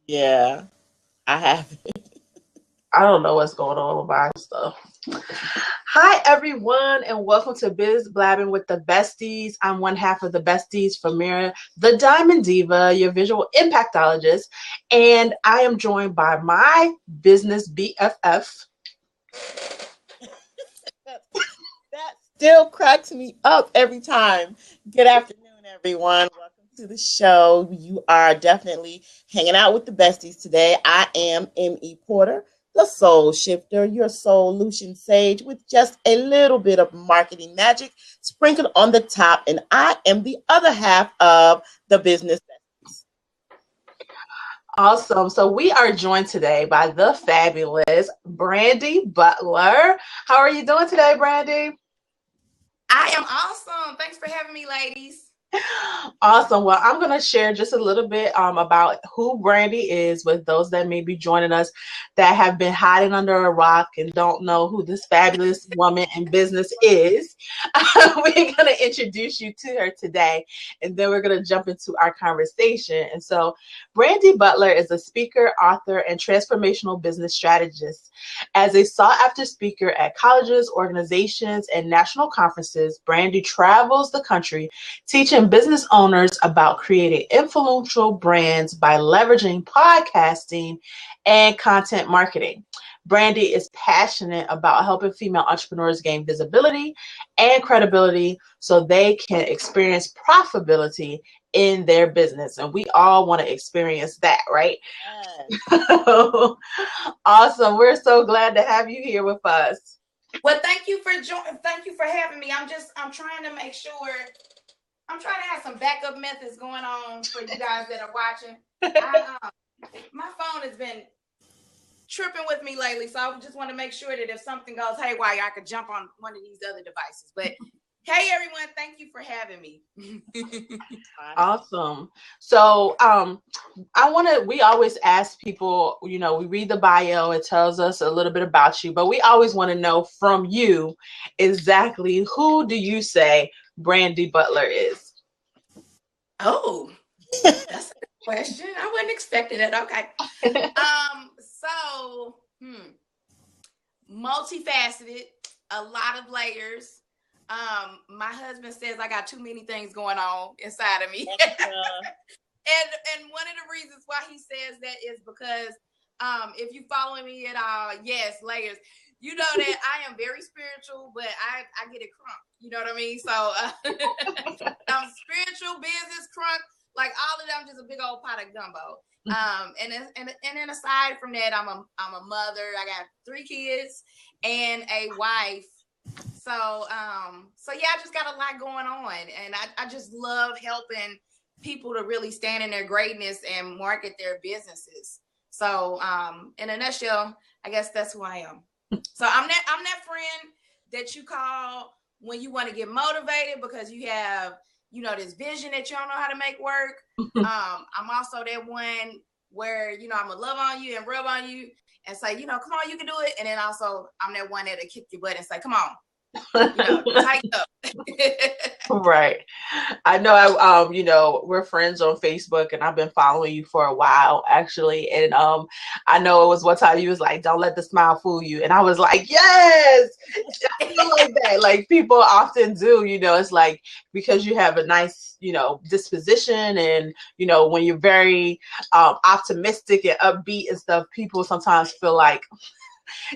Yeah, I have. I don't know what's going on with my stuff. Hi, everyone, and welcome to Blabbing with the Besties. I'm one half of the Besties, Famira, the Diamond Diva, your visual impactologist, and I am joined by my business BFF. That still cracks me up every time. Good afternoon, everyone. Welcome to the show. You are definitely hanging out with the besties today. I am M.E. Porter, the soul shifter, your SOULutions Sage, with just a little bit of marketing magic sprinkled on the top. And I am the other half of the business besties. Awesome. So we are joined today by the fabulous Brandy Butler. How are you doing today, Brandy? I am awesome. Thanks for having me, ladies. Awesome. Well, I'm going to share just a little bit about who Brandy is with those that may be joining us that have been hiding under a rock and don't know who this fabulous woman in business is. We're going to introduce you to her today, and then we're going to jump into our conversation. And so Brandy Butler is a speaker, author, and transformational business strategist. As a sought-after speaker at colleges, organizations, and national conferences, Brandy travels the country teaching business owners about creating influential brands by leveraging podcasting and content marketing. Brandy is passionate about helping female entrepreneurs gain visibility and credibility so they can experience profitability in their business. And we all want to experience that, right? Yes. Awesome. We're so glad to have you here with us. Well, thank you for joining. Thank you for having me. I'm trying to make sure. I'm trying to have some backup methods going on for you guys that are watching. My phone has been tripping with me lately, so I just want to make sure that if something goes haywire, I could jump on one of these other devices. But hey, everyone, thank you for having me. Awesome. So we always ask people, we read the bio, it tells us a little bit about you, but we always want to know from you exactly who do you say Brandy Butler is? Oh, that's a good question. I wasn't expecting it. Okay. So multifaceted, a lot of layers. My husband says I got too many things going on inside of me. And one of the reasons why he says that is because if you follow me at all, yes, layers. You know that I am very spiritual, but I get it crunk. You know what I mean? So I'm spiritual, business, crunk, like all of them, just a big old pot of gumbo. And then aside from that, I'm a mother. I got 3 kids and a wife. So yeah, I just got a lot going on, and I just love helping people to really stand in their greatness and market their businesses. So in a nutshell, I guess that's who I am. So I'm that friend that you call when you want to get motivated because you have, this vision that you don't know how to make work. I'm also that one where, I'm gonna love on you and rub on you and say, come on, you can do it. And then also I'm that one that'll kick your butt and say, come on, tighten up. Right. I know we're friends on Facebook and I've been following you for a while actually. And I know it was one time you was like, don't let the smile fool you. And I was like, yes, I feel like that. Like people often do, it's like because you have a nice, disposition and, when you're very optimistic and upbeat and stuff, people sometimes feel like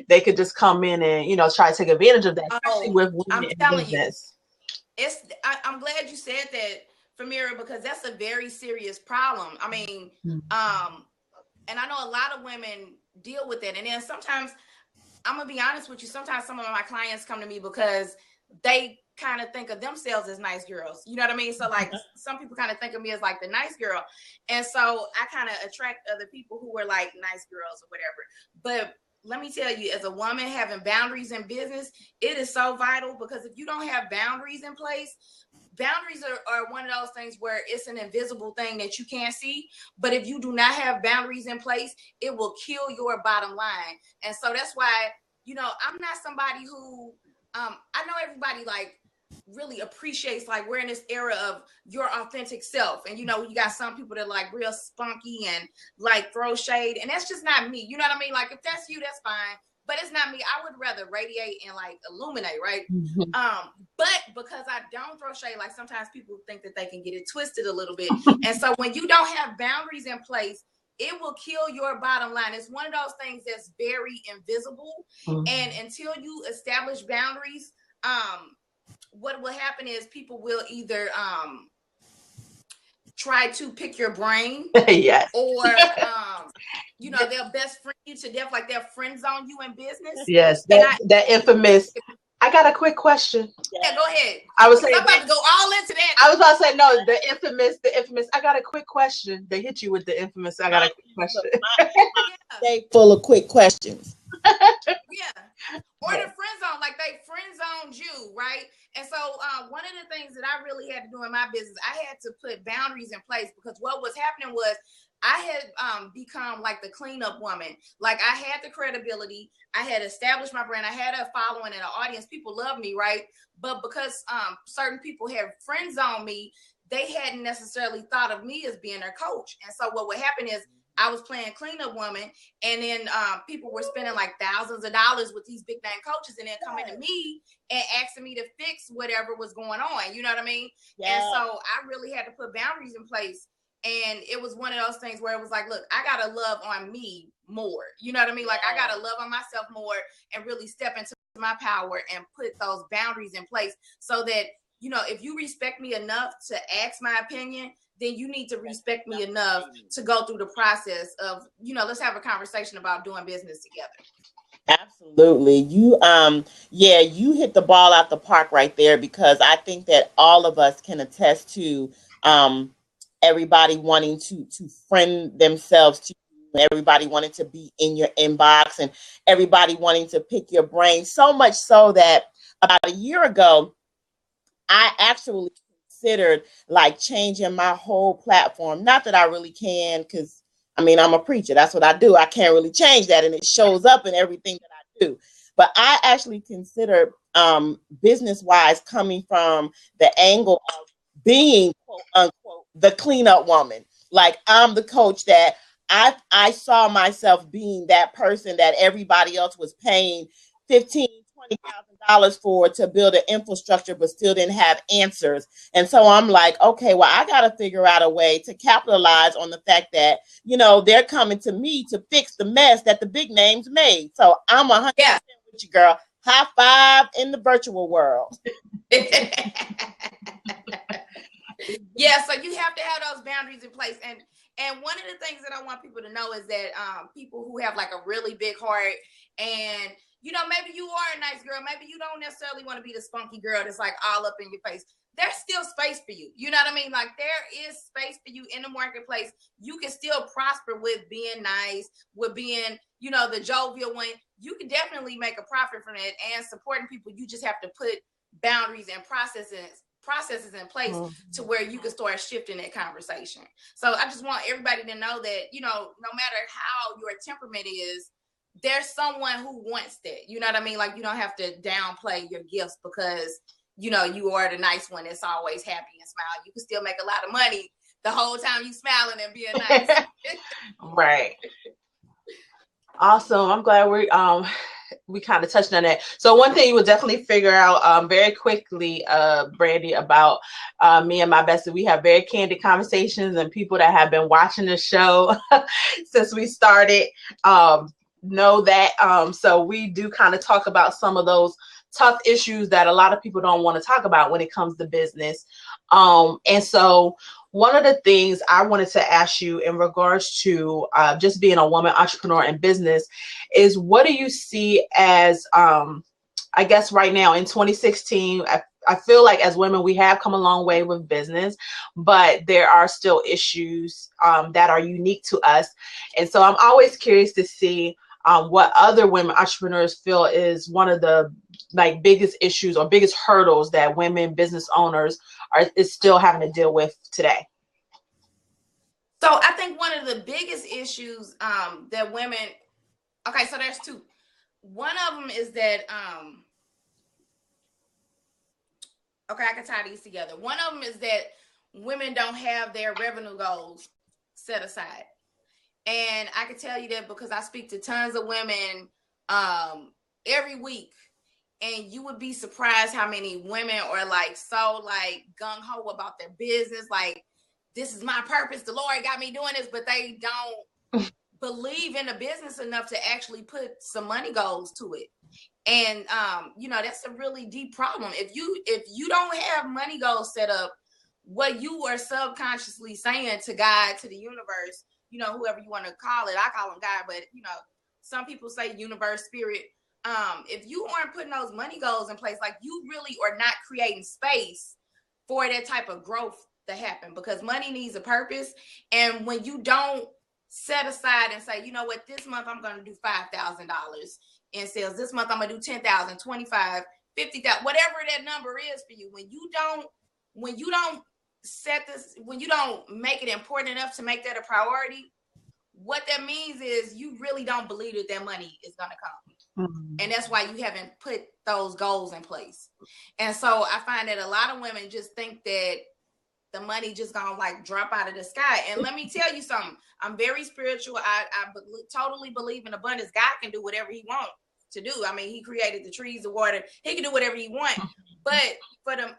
they could just come in and, try to take advantage of that, especially with women in business. I'm glad you said that, Famira, because that's a very serious problem. I mean, and I know a lot of women deal with it. And then sometimes, I'm gonna be honest with you, sometimes some of my clients come to me because they kind of think of themselves as nice girls. You know what I mean? So like some people kind of think of me as like the nice girl. And so I kind of attract other people who are like nice girls or whatever. But let me tell you, as a woman, having boundaries in business, it is so vital because if you don't have boundaries in place, boundaries are one of those things where it's an invisible thing that you can't see. But if you do not have boundaries in place, it will kill your bottom line. And so that's why, I'm not somebody who, I know everybody like, really appreciates, like, we're in this era of your authentic self. And, you know, you got some people that are like real spunky and like throw shade. And that's just not me. You know what I mean? Like, if that's you, that's fine. But it's not me. I would rather radiate and like illuminate, right? But because I don't throw shade, like sometimes people think that they can get it twisted a little bit. And so when you don't have boundaries in place, it will kill your bottom line. It's one of those things that's very invisible. And until you establish boundaries, what will happen is people will either try to pick your brain, yes, or you know, they'll best friend you to death, like they'll friend zone you in business. Yes, that infamous. I got a quick question. Yeah, go ahead. I was saying I'm about to go all into that. I was about to say no. The infamous. I got a quick question. They hit you with the infamous. I got a quick question. They full of quick questions. Yeah, or the friend zone, like they friend zoned you, right? And so one of the things that I really had to do in my business, I had to put boundaries in place, because what was happening was I had become like the cleanup woman. Like, I had the credibility, I had established my brand, I had a following and an audience, people love me, right? But because certain people had friend zoned me, they hadn't necessarily thought of me as being their coach. And so what would happen is I was playing cleanup woman, and then people were spending like thousands of dollars with these big name coaches, and then coming to me and asking me to fix whatever was going on. You know what I mean? Yeah. And so I really had to put boundaries in place. And it was one of those things where it was like, look, I got to love on me more. You know what I mean? Like, I got to love on myself more and really step into my power and put those boundaries in place, so that, you know, if you respect me enough to ask my opinion, then you need to respect me enough to go through the process of, you know, let's have a conversation about doing business together. Absolutely. You you hit the ball out the park right there, because I think that all of us can attest to everybody wanting to friend themselves to you, everybody wanting to be in your inbox, and everybody wanting to pick your brain, so much so that about a year ago I actually considered like changing my whole platform. Not that I really can, because I mean, I'm a preacher. That's what I do. I can't really change that, and it shows up in everything that I do. But I actually consider business wise coming from the angle of being, quote unquote, the cleanup woman. Like, I'm the coach that I saw myself being that person that everybody else was paying $15,000-$20,000 for to build an infrastructure, but still didn't have answers. And so I'm like, okay, well, I got to figure out a way to capitalize on the fact that, you know, they're coming to me to fix the mess that the big names made. So I'm 100% with you, girl. High five in the virtual world. Yeah, so you have to have those boundaries in place. And one of the things that I want people to know is that people who have like a really big heart, and, you know, maybe you are a nice girl, maybe you don't necessarily want to be the spunky girl that's like all up in your face. There's still space for you. You know what I mean? Like, there is space for you in the marketplace. You can still prosper with being nice, with being, you know, the jovial one. You can definitely make a profit from it and supporting people. You just have to put boundaries and processes in place to where you can start shifting that conversation. So I just want everybody to know that, you know, no matter how your temperament is, there's someone who wants that. You know what I mean? Like, you don't have to downplay your gifts because, you know, you are the nice one that's always happy and smile. You can still make a lot of money the whole time you smiling and being nice. Right. Awesome. I'm glad we kind of touched on that. So one thing you will definitely figure out very quickly, Brandy, about me and my bestie, we have very candid conversations, and people that have been watching the show since we started know that. So we do kind of talk about some of those tough issues that a lot of people don't want to talk about when it comes to business. And so one of the things I wanted to ask you in regards to just being a woman entrepreneur in business is, what do you see as, I guess right now in 2016, I feel like as women, we have come a long way with business, but there are still issues that are unique to us. And so I'm always curious to see what other women entrepreneurs feel is one of the like biggest issues or biggest hurdles that women business owners is still having to deal with today. So I think one of the biggest issues that women, okay, so there's two. One of them is that Okay, I can tie these together. One of them is that women don't have their revenue goals set aside. And I can tell you that because I speak to tons of women every week. And you would be surprised how many women are like so like gung-ho about their business. Like, this is my purpose. The Lord got me doing this, but they don't believe in the business enough to actually put some money goals to it. And that's a really deep problem. If you don't have money goals set up, what you are subconsciously saying to God, to the universe, whoever you want to call it, I call them God, but some people say universe, spirit. If you aren't putting those money goals in place, like, you really are not creating space for that type of growth to happen, because money needs a purpose. And when you don't set aside and say, you know what, this month I'm going to do $5,000 in sales. This month I'm going to do 10,000, 25, 50,000, whatever that number is for you. When you don't set this, when you don't make it important enough to make that a priority, what that means is you really don't believe that money is going to come. Mm-hmm. And that's why you haven't put those goals in place. And so I find that a lot of women just think that the money just gonna like drop out of the sky. And let me tell you something. I'm very spiritual. I totally believe in abundance. God can do whatever he wants to do. I mean, he created the trees, the water. He can do whatever he wants. But for the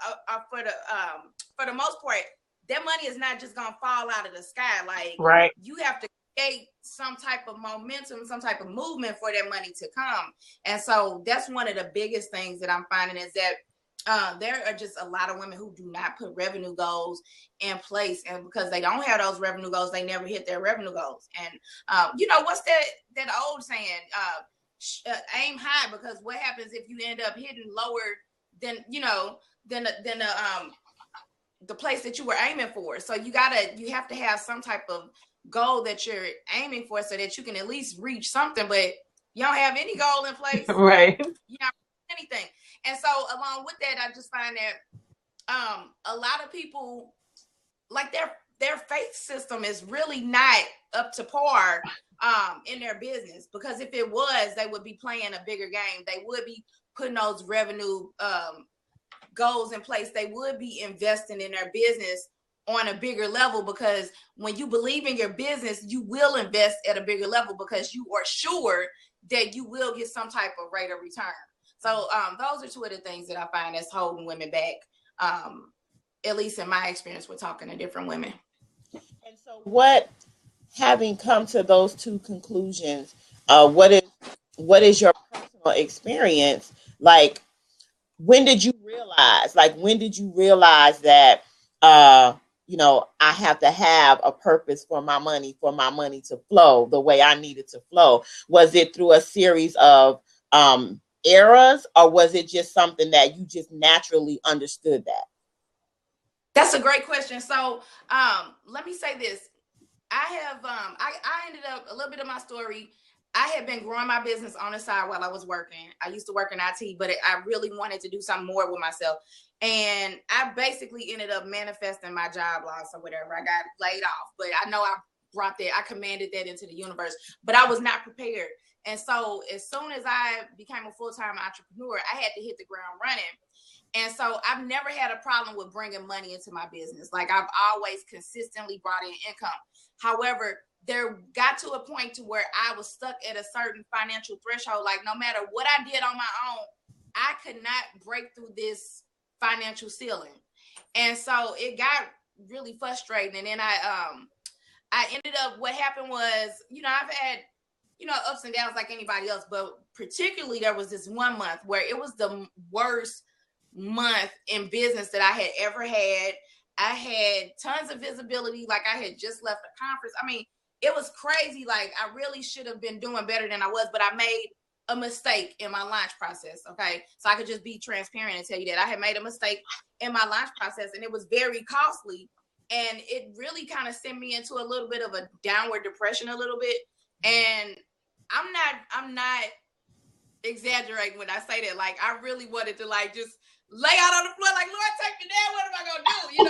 most part, that money is not just gonna fall out of the sky. Like, right. You have to create some type of momentum, some type of movement for that money to come. And so that's one of the biggest things that I'm finding is that there are just a lot of women who do not put revenue goals in place, and because they don't have those revenue goals, they never hit their revenue goals. And what's that old saying? Aim high, because what happens if you end up hitting lower than the place that you were aiming for? So you have to have some type of goal that you're aiming for, so that you can at least reach something. But you don't have any goal in place, right? You don't have anything. And so along with that, I just find that a lot of people, like, their faith system is really not up to par in their business, because if it was, they would be playing a bigger game. They would be putting those revenue goals in place. They would be investing in their business on a bigger level, because when you believe in your business, you will invest at a bigger level, because you are sure that you will get some type of rate of return. So those are two of the things that I find that's holding women back, at least in my experience with talking to different women. And so having come to those two conclusions, what is your personal experience? Like, when did you realize that, I have to have a purpose for my money to flow the way I need it to flow? Was it through a series of eras, or was it just something that you just naturally understood that? That's a great question. So let me say this. I have I ended up, a little bit of my story, I had been growing my business on the side while I was working. I used to work in IT, but I really wanted to do something more with myself. And I basically ended up manifesting my job loss or whatever. I got laid off, but I know I commanded that into the universe, but I was not prepared. And so as soon as I became a full-time entrepreneur, I had to hit the ground running. And so I've never had a problem with bringing money into my business. Like, I've always consistently brought in income. However, there got to a point to where I was stuck at a certain financial threshold. Like, no matter what I did on my own, I could not break through this financial ceiling. And so it got really frustrating. And then I ended up, what happened was, I've had, ups and downs like anybody else, but particularly there was this one month where it was the worst month in business that I had ever had. I had tons of visibility. Like, I had just left a conference. I mean, it was crazy. Like, I really should have been doing better than I was, but I made a mistake in my launch process. Okay. So I could just be transparent and tell you that I had made a mistake in my launch process, and it was very costly. And it really kind of sent me into a little bit of a downward depression a little bit. And I'm not exaggerating when I say that. Like, I really wanted to, like, just lay out on the floor, like, Lord, take me down. What am I going to do?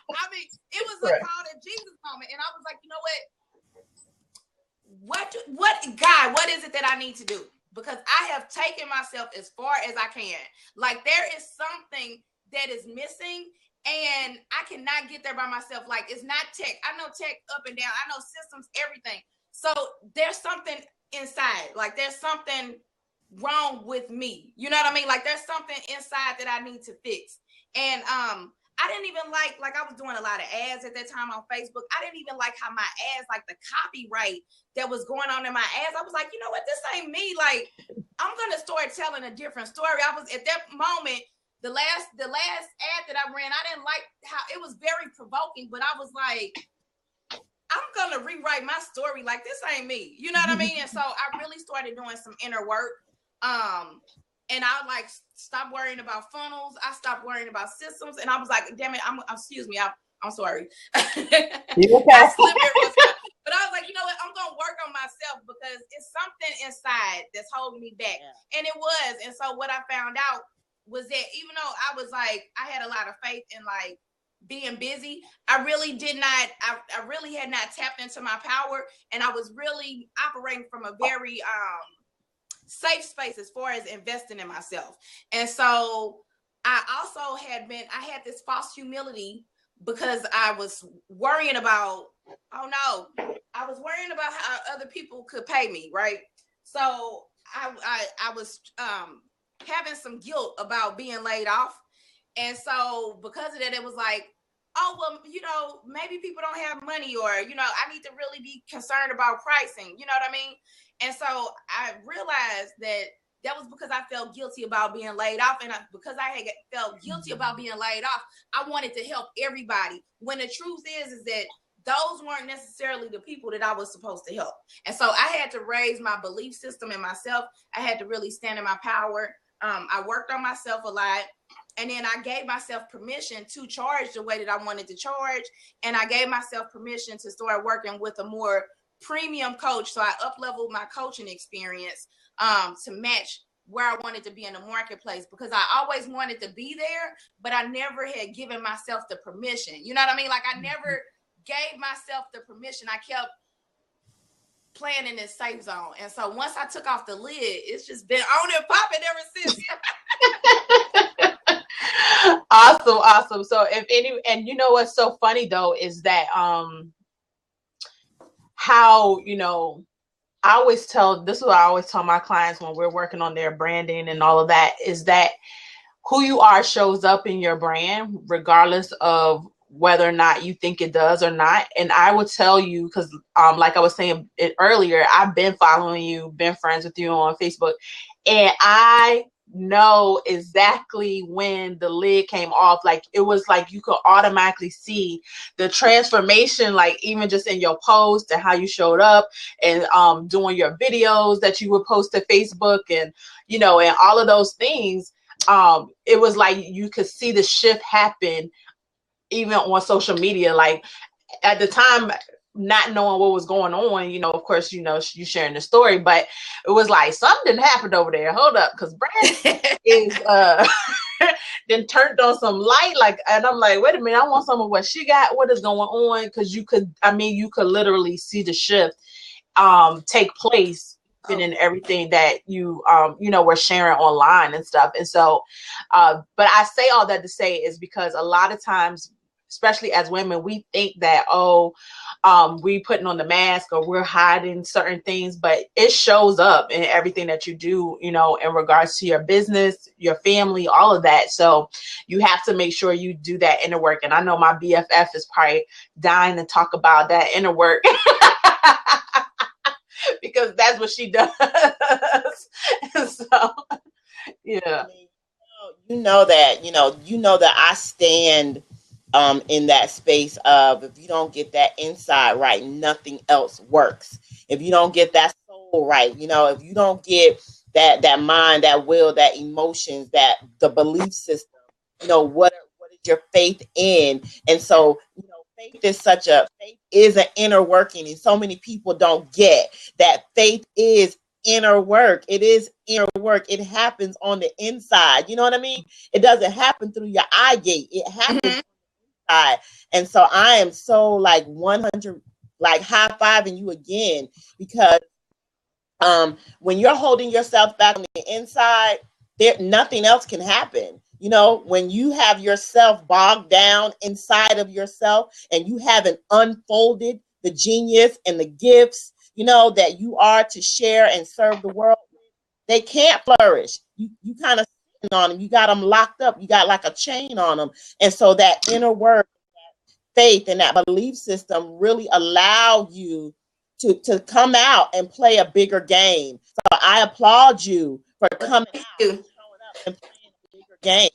I mean, it was a call to Jesus moment. And I was like, you know what, God, what is it that I need to do? because I have taken myself as far as I can. Like, there is something that is missing, and I cannot get there by myself. Like, it's not tech. I know tech up and down. I know systems, everything. So there's something inside. Like, there's something wrong with me. You know what I mean? Like, there's something inside that I need to fix. And I didn't even like I was doing a lot of ads at that time on Facebook. I didn't even like how my ads, like the copyright that was going on in my ads. I was like, you know what? This ain't me. Like, I'm going to start telling a different story. I was at that moment, the last ad that I ran, I didn't like how it was very provoking, but I was like, I'm going to rewrite my story. Like, this ain't me. You know what I mean? And so I really started doing some inner work. And I like stopped worrying about funnels. I stopped worrying about systems, and I was like, "Damn it! Excuse me. I'm sorry." You okay? But I was like, you know what? I'm gonna work on myself because it's something inside that's holding me back, and it was. And so what I found out was that even though I was like, I had a lot of faith in like being busy, I really did not. I really had not tapped into my power, and I was really operating from a very safe space as far as investing in myself. And so I also had this false humility because I was worrying about, I was worrying about how other people could pay me, right? So I was having some guilt about being laid off. And so because of that, it was like, oh, well, you know, maybe people don't have money, or, you know, I need to really be concerned about pricing. You know what I mean? And so I realized that was because I felt guilty about being laid off. And because I had felt guilty about being laid off, I wanted to help everybody. When the truth is that those weren't necessarily the people that I was supposed to help. And so I had to raise my belief system in myself. I had to really stand in my power. I worked on myself a lot. And then I gave myself permission to charge the way that I wanted to charge. And I gave myself permission to start working with a more premium coach. So I up-leveled my coaching experience to match where I wanted to be in the marketplace, because I always wanted to be there, but I never had given myself the permission. You know what I mean? Like, I never gave myself the permission. I kept playing in this safe zone. And so once I took off the lid, it's just been on and popping ever since. Awesome. So and you know what's so funny though is that how, you know, this is what I always tell my clients when we're working on their branding and all of that, is that who you are shows up in your brand regardless of whether or not you think it does or not. And I would tell you, because like I was saying it earlier, I've been following you, been friends with you on Facebook, and I know exactly when the lid came off. Like, it was like you could automatically see the transformation, like even just in your post and how you showed up, and doing your videos that you would post to Facebook, and you know, and all of those things. It was like you could see the shift happen even on social media. Like, at the time, not knowing what was going on, you know, of course, you know, you sharing the story, but it was like something happened over there. Hold up, because Brand is then turned on some light, like, and I'm like, wait a minute, I want some of what she got. What is going on? Because you could literally see the shift take place in everything that you know, we're sharing online and stuff. And so but I say all that to say is because a lot of times, especially as women, we think that, we putting on the mask or we're hiding certain things, but it shows up in everything that you do, you know, in regards to your business, your family, all of that. So you have to make sure you do that inner work. And I know my BFF is probably dying to talk about that inner work because that's what she does. So, yeah. You know that I stand in that space of, if you don't get that inside right, nothing else works. If you don't get that soul right, you know, if you don't get that mind, that will, that emotions, that the belief system, you know, what is your faith in? And so, you know, faith is an inner working, and so many people don't get that faith is inner work. It is inner work. It happens on the inside. You know what I mean? It doesn't happen through your eye gate. It happens inside. And so I am so like 100, like high fiving you again, because When you're holding yourself back on the inside, nothing else can happen. You know, when you have yourself bogged down inside of yourself and you haven't unfolded the genius and the gifts, you know, that you are to share and serve the world, they can't flourish. You kind of on them. You got them locked up. You got like a chain on them. And so that inner word, faith, and that belief system really allow you to come out and play a bigger game. So I applaud you for coming out and showing up and playing a bigger game.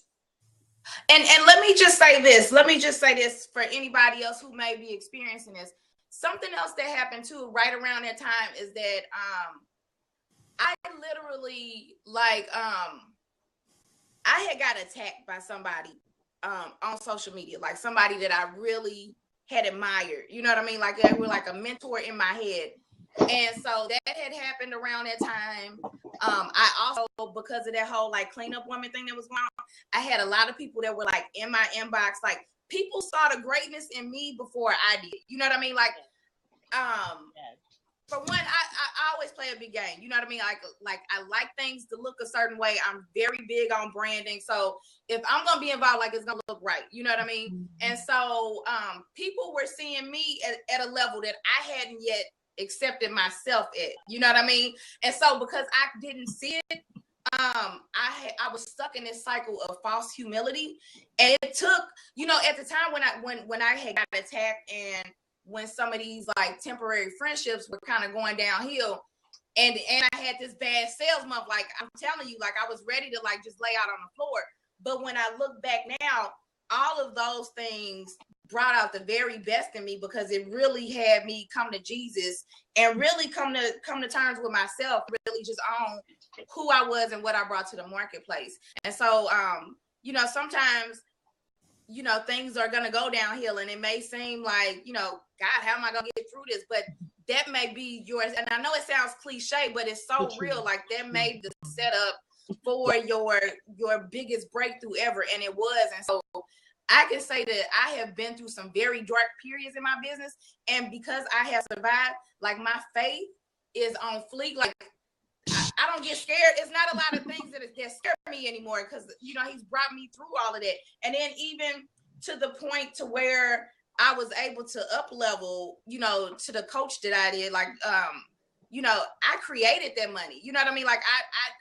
And let me just say this. Let me just say this for anybody else who may be experiencing this. Something else that happened too right around that time is that I literally I had got attacked by somebody on social media, like somebody that I really had admired. You know what I mean? Like they were like a mentor in my head. And so that had happened around that time. I also, because of that whole like cleanup woman thing that was going on, I had a lot of people that were like in my inbox, like people saw the greatness in me before I did. You know what I mean? Like, for one, I always play a big game. You know what I mean? Like I like things to look a certain way. I'm very big on branding. So if I'm gonna be involved, like it's gonna look right. You know what I mean? And so people were seeing me at a level that I hadn't yet accepted myself at. You know what I mean? And so because I didn't see it, I was stuck in this cycle of false humility. And it took, you know, at the time when I had got attacked and when some of these like temporary friendships were kind of going downhill, and I had this bad sales month, like I'm telling you, like I was ready to like just lay out on the floor. But when I look back now, all of those things brought out the very best in me, because it really had me come to Jesus and really come to terms with myself, really just own who I was and what I brought to the marketplace. And so you know, sometimes, you know, things are going to go downhill and it may seem like, you know, God, how am I going to get through this? But that may be yours. And I know it sounds cliche, but it's so real. Like that made the setup for your biggest breakthrough ever. And it was. And so I can say that I have been through some very dark periods in my business. And because I have survived, like my faith is on fleek. Like I don't get scared. It's not a lot of things that scare me anymore, because, you know, he's brought me through all of that. And then even to the point to where I was able to up level, you know, to the coach that I did, like, you know, I created that money. You know what I mean? Like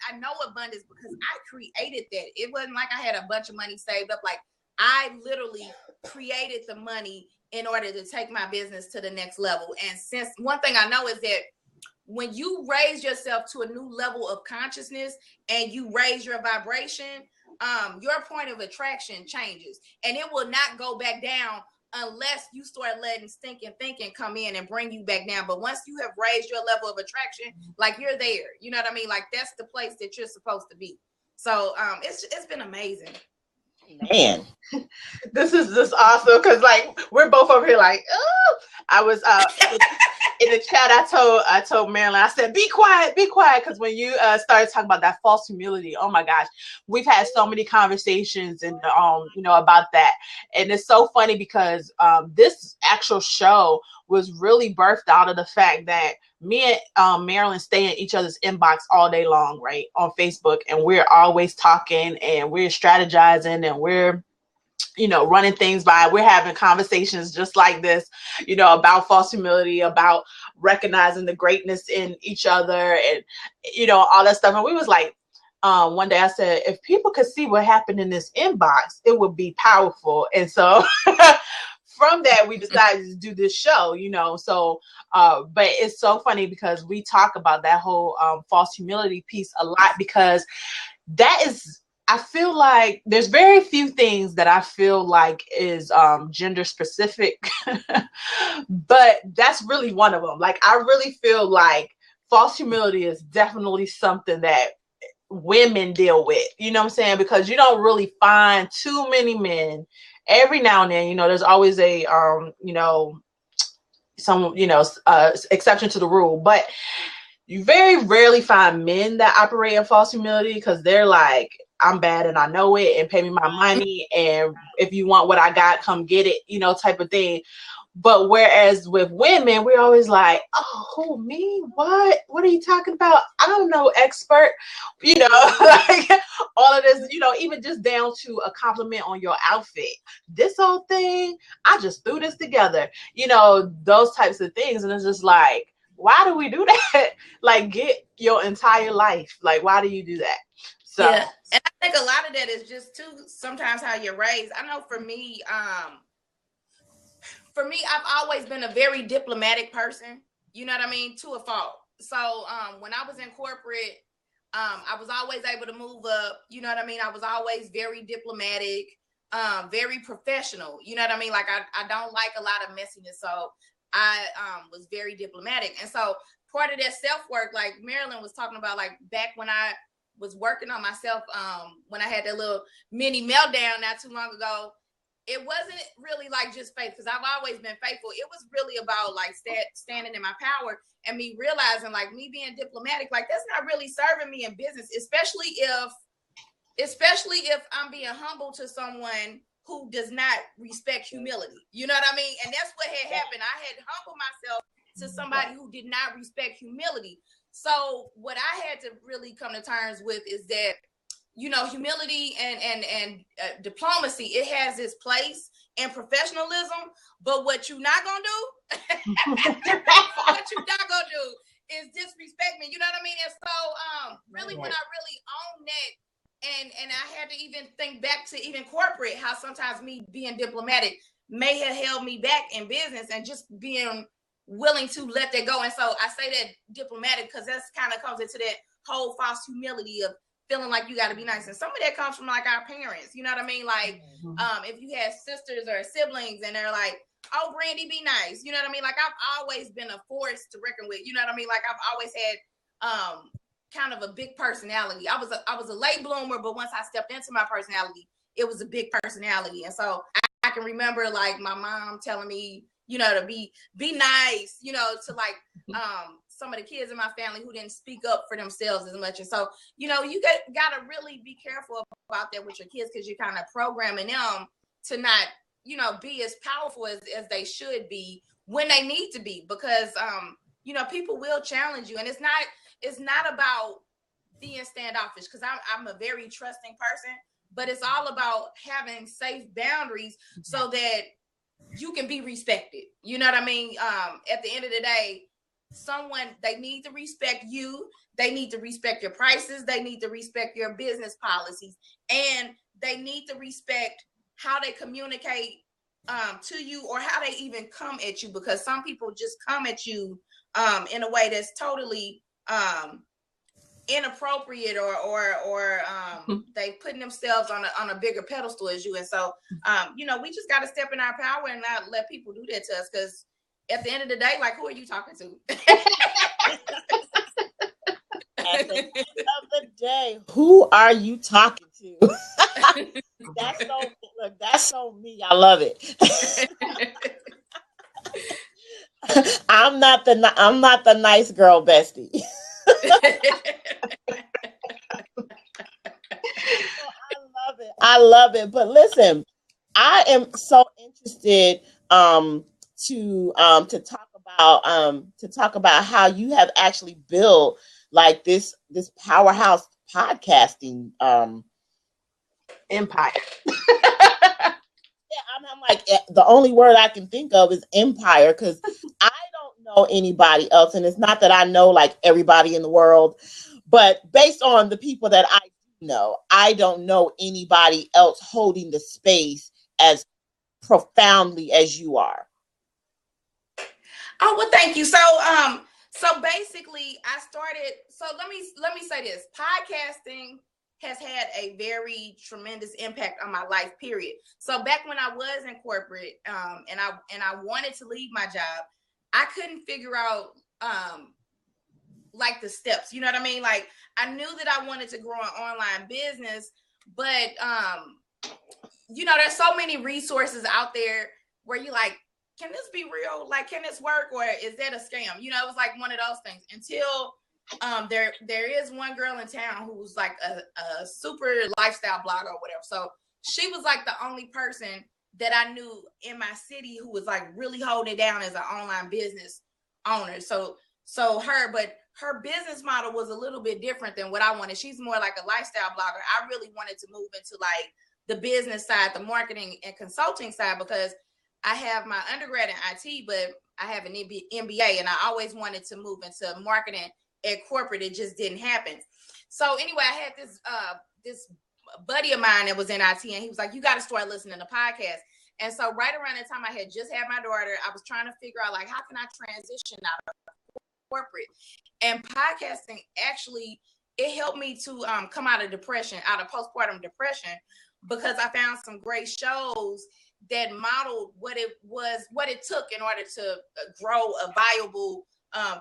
I know abundance because I created that. It wasn't like I had a bunch of money saved up. Like I literally created the money in order to take my business to the next level. And since one thing I know is that when you raise yourself to a new level of consciousness and you raise your vibration, your point of attraction changes, and it will not go back down unless you start letting stinking thinking come in and bring you back down. But once you have raised your level of attraction, like you're there, you know what I mean? Like that's the place that you're supposed to be. So it's been amazing. Man, this is just awesome, because like we're both over here like, oh, I was in the chat. I told Marilyn, I said, be quiet, because when you started talking about that false humility, oh my gosh, we've had so many conversations and you know, about that. And it's so funny because this actual show was really birthed out of the fact that me and Marilyn stay in each other's inbox all day long, right, on Facebook, and we're always talking and we're strategizing and we're, you know, running things by. We're having conversations just like this, you know, about false humility, about recognizing the greatness in each other, and, you know, all that stuff. And we was like, one day I said, if people could see what happened in this inbox, it would be powerful. And so from that, we decided to do this show, you know. So, but it's so funny because we talk about that whole false humility piece a lot, because that is, I feel like there's very few things that I feel like is gender specific, but that's really one of them. Like, I really feel like false humility is definitely something that women deal with, you know what I'm saying? Because you don't really find too many men. Every now and then, you know, there's always a, you know, some, you know, exception to the rule, but you very rarely find men that operate in false humility, because they're like, I'm bad and I know it, and pay me my money, and if you want what I got, come get it, you know, type of thing. But whereas with women, we're always like, oh, who, me? What are you talking about? I'm no expert. You know, like all of this, you know, even just down to a compliment on your outfit. This whole thing, I just threw this together. You know, those types of things. And it's just like, why do we do that? Like, get your entire life. Like, why do you do that? So yeah, and I think a lot of that is just too sometimes how you're raised. I know for me, I've always been a very diplomatic person. You know what I mean? To a fault. So when I was in corporate, I was always able to move up. You know what I mean? I was always very diplomatic, very professional. You know what I mean? Like I don't like a lot of messiness. So I was very diplomatic. And so part of that self-work, like Marilyn was talking about, like back when I was working on myself, when I had that little mini meltdown not too long ago, it wasn't really like just faith, because I've always been faithful. It was really about like standing in my power and me realizing, like, me being diplomatic, like that's not really serving me in business, especially if I'm being humble to someone who does not respect humility. You know what I mean? And that's what had happened. I had humbled myself to somebody who did not respect humility. So what I had to really come to terms with is that, you know, humility and diplomacy, it has its place, and professionalism. But what you not gonna do, what you not gonna do is disrespect me. You know what I mean? And so, really, when I really own that, and I had to even think back to even corporate, how sometimes me being diplomatic may have held me back in business, and just being willing to let that go. And so I say that diplomatic because that's kind of comes into that whole false humility of feeling like you got to be nice. And some of that comes from like our parents, you know what I mean? Like, if you have sisters or siblings and they're like, oh, Brandy, be nice. You know what I mean? Like, I've always been a force to reckon with, you know what I mean? Like, I've always had, kind of a big personality. I was a late bloomer, but once I stepped into my personality, it was a big personality. And so I can remember like my mom telling me, you know, to be nice, you know, to like, some of the kids in my family who didn't speak up for themselves as much. And so, you know, you got to really be careful about that with your kids, because you're kind of programming them to not, you know, be as powerful as they should be when they need to be, because, you know, people will challenge you. And it's not about being standoffish, because I'm a very trusting person, but it's all about having safe boundaries so that you can be respected. You know what I mean? At the end of the day, they need to respect you. They need to respect your prices. They need to respect your business policies, and they need to respect how they communicate to you, or how they even come at you, because some people just come at you in a way that's totally inappropriate, or they putting themselves on a bigger pedestal as you. And so you know, we just got to step in our power and not let people do that to us, because at the end of the day, like, who are you talking to? At the end of the day, who are you talking to? That's so me. I love it. I'm not the nice girl bestie. I love it. But listen, I am so interested to talk about how you have actually built like this powerhouse podcasting empire. I'm like, the only word I can think of is empire, because I don't know anybody else, and it's not that I know like everybody in the world, but based on the people that I do know, I don't know anybody else holding the space as profoundly as you are. Oh, well, thank you. So basically I started, so let me say this. Podcasting has had a very tremendous impact on my life, period. So back when I was in corporate, and I wanted to leave my job, I couldn't figure out like the steps, you know what I mean? Like, I knew that I wanted to grow an online business, but you know, there's so many resources out there where you like, can this be real? Like, can this work, or is that a scam? You know, it was like one of those things until there is one girl in town who's like a super lifestyle blogger or whatever. So she was like the only person that I knew in my city who was like really holding it down as an online business owner. So her business model was a little bit different than what I wanted. She's more like a lifestyle blogger. I really wanted to move into like the business side, the marketing and consulting side, because I have my undergrad in IT, but I have an MBA, and I always wanted to move into marketing at corporate. It just didn't happen. So anyway, I had this buddy of mine that was in IT, and he was like, you got to start listening to podcasts. And so right around the time I had just had my daughter, I was trying to figure out like, how can I transition out of corporate? And podcasting actually, it helped me to come out of depression, out of postpartum depression, because I found some great shows that modeled what it took in order to grow a viable,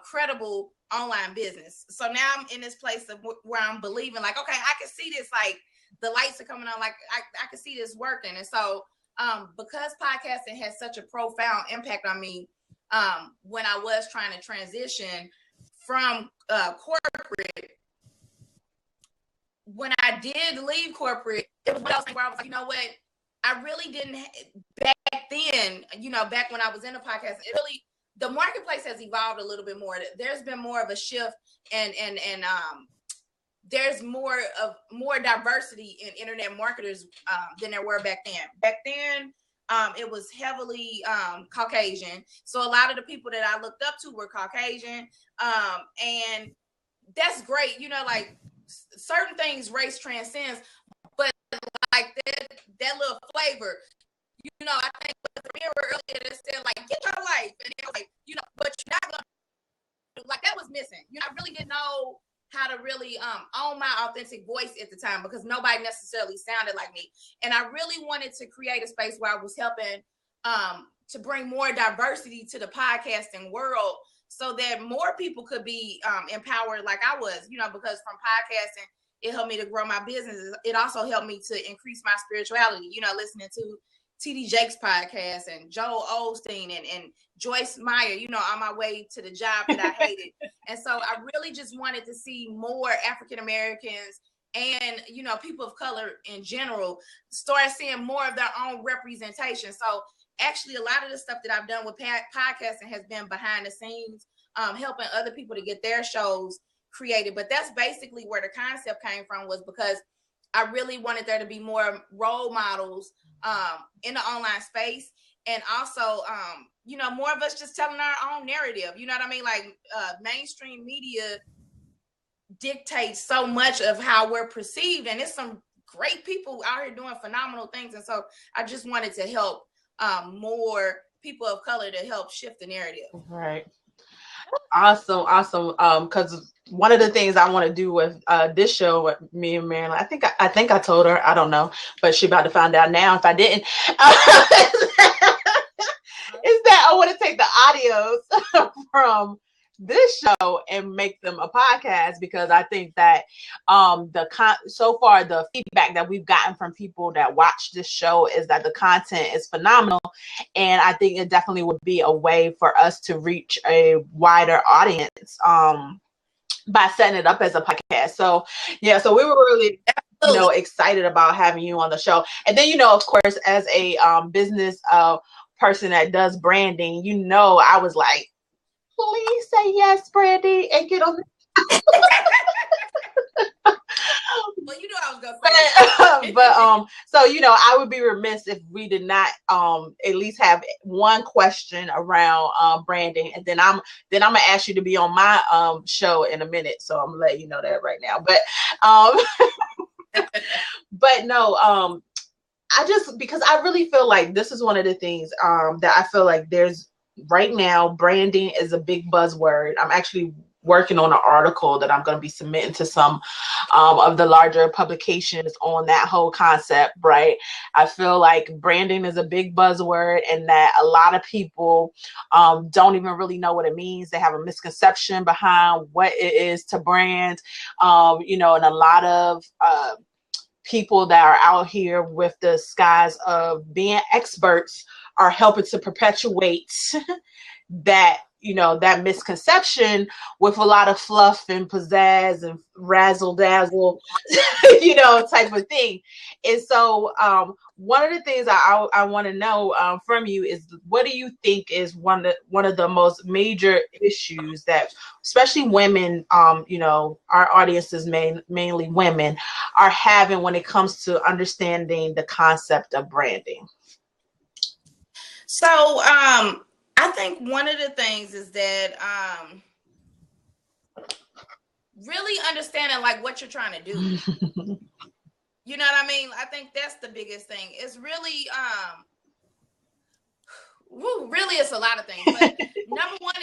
credible online business. So now I'm in this place of where I'm believing like, okay, I can see this, like the lights are coming on, like I can see this working. And so because podcasting has such a profound impact on me, when I was trying to transition from corporate, when I did leave corporate, it was where I was like, you know what, I really didn't back then, back when I was in the podcast, the marketplace has evolved a little bit more. There's been more of a shift, and there's more diversity in internet marketers than there were back then. Back then, it was heavily Caucasian. So a lot of the people that I looked up to were Caucasian. And that's great. Like certain things race transcends, but like that little flavor, I think with the mirror earlier that said like, get your life. And it was like, but you're not going to, like that was missing. I really didn't know how to really own my authentic voice at the time, because nobody necessarily sounded like me. And I really wanted to create a space where I was helping to bring more diversity to the podcasting world, so that more people could be empowered like I was, because from podcasting, it helped me to grow my business. It also helped me to increase my spirituality, listening to TD Jakes podcast and Joel Osteen and Joyce Meyer, on my way to the job that I hated. And so I really just wanted to see more African Americans and, people of color in general start seeing more of their own representation. So actually a lot of the stuff that I've done with podcasting has been behind the scenes, helping other people to get their shows created. But that's basically where the concept came from, was because I really wanted there to be more role models in the online space, and also more of us just telling our own narrative. You know what I mean? Like mainstream media dictates so much of how we're perceived, and it's some great people out here doing phenomenal things. And so I just wanted to help more people of color to help shift the narrative. Right. Awesome. Because one of the things I want to do with this show with me and Marilyn, I think I told her, I don't know, but she about to find out now if I didn't, is that I want to take the audios from this show and make them a podcast, because I think that so far the feedback that we've gotten from people that watch this show is that the content is phenomenal, and I think it definitely would be a way for us to reach a wider audience by setting it up as a podcast. So yeah, so we were really excited about having you on the show. And then of course, as a business person that does branding, I was like, please say yes, Brandy, and get on. Well, I was gonna say. But so I would be remiss if we did not at least have one question around branding, and then I'm gonna ask you to be on my show in a minute. So I'm gonna let you know that right now. But but no, because I really feel like this is one of the things that I feel like there's right now. Branding is a big buzzword. I'm actually working on an article that I'm going to be submitting to some of the larger publications on that whole concept, right? I feel like branding is a big buzzword, and that a lot of people don't even really know what it means. They have a misconception behind what it is to brand, and a lot of people that are out here with the skies of being experts are helping to perpetuate that, that misconception with a lot of fluff and pizzazz and razzle dazzle, type of thing. And so one of the things I want to know from you is, what do you think is one of the most major issues that especially women, you know, our audience is mainly women, are having when it comes to understanding the concept of branding? So I think one of the things is that really understanding like what you're trying to do. You know what I mean? I think that's the biggest thing. It's really really it's a lot of things. But number one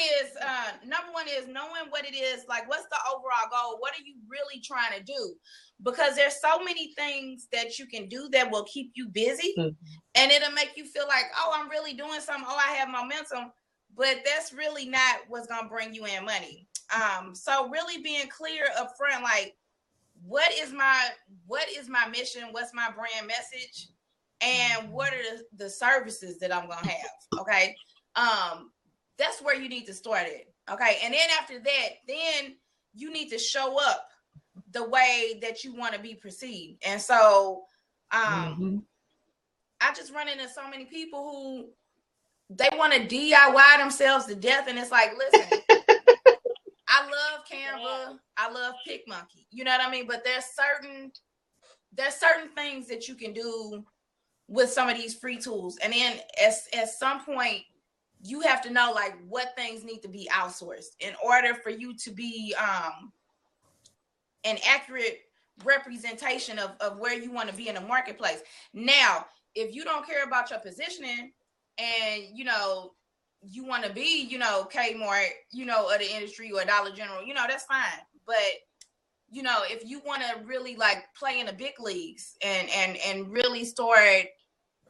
is knowing what it is, like what's the overall goal? What are you really trying to do? Because there's so many things that you can do that will keep you busy, and it'll make you feel like, oh, I'm really doing something. Oh, I have momentum, but that's really not what's gonna bring you in money. So really being clear up front, like what is my mission? What's my brand message? And what are the services that I'm gonna have? Okay. That's where you need to start it. Okay. And then after that, then you need to show up the way that you want to be perceived. And so I just run into so many people who they want to DIY themselves to death. And it's like, listen, I love Canva, I love PicMonkey, you know what I mean? But there's certain things that you can do with some of these free tools. And then at some point, you have to know like what things need to be outsourced in order for you to be an accurate representation of where you want to be in the marketplace. Now, if you don't care about your positioning and, you know, you want to be, you know, Kmart, you know, of the industry, or Dollar General, you know, that's fine. But, you know, if you want to really like play in the big leagues and really start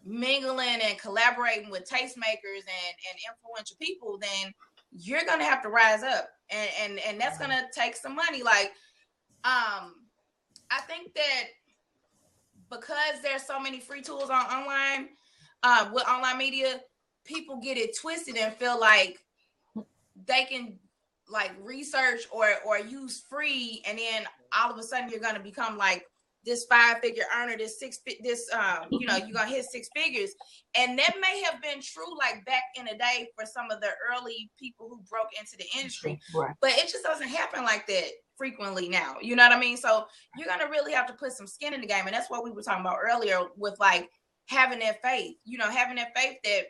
mingling and collaborating with tastemakers and influential people, then you're going to have to rise up, and that's going to take some money. Like, I think that because there's so many free tools online, with online media, people get it twisted and feel like they can like research or use free, and then all of a sudden you're going to become like this 5-figure earner, you know, you're going to hit 6 figures. And that may have been true like back in the day for some of the early people who broke into the industry, right. But it just doesn't happen like that frequently now. You know what I mean? So you're going to really have to put some skin in the game. And that's what we were talking about earlier with like having that faith, you know, having that faith that,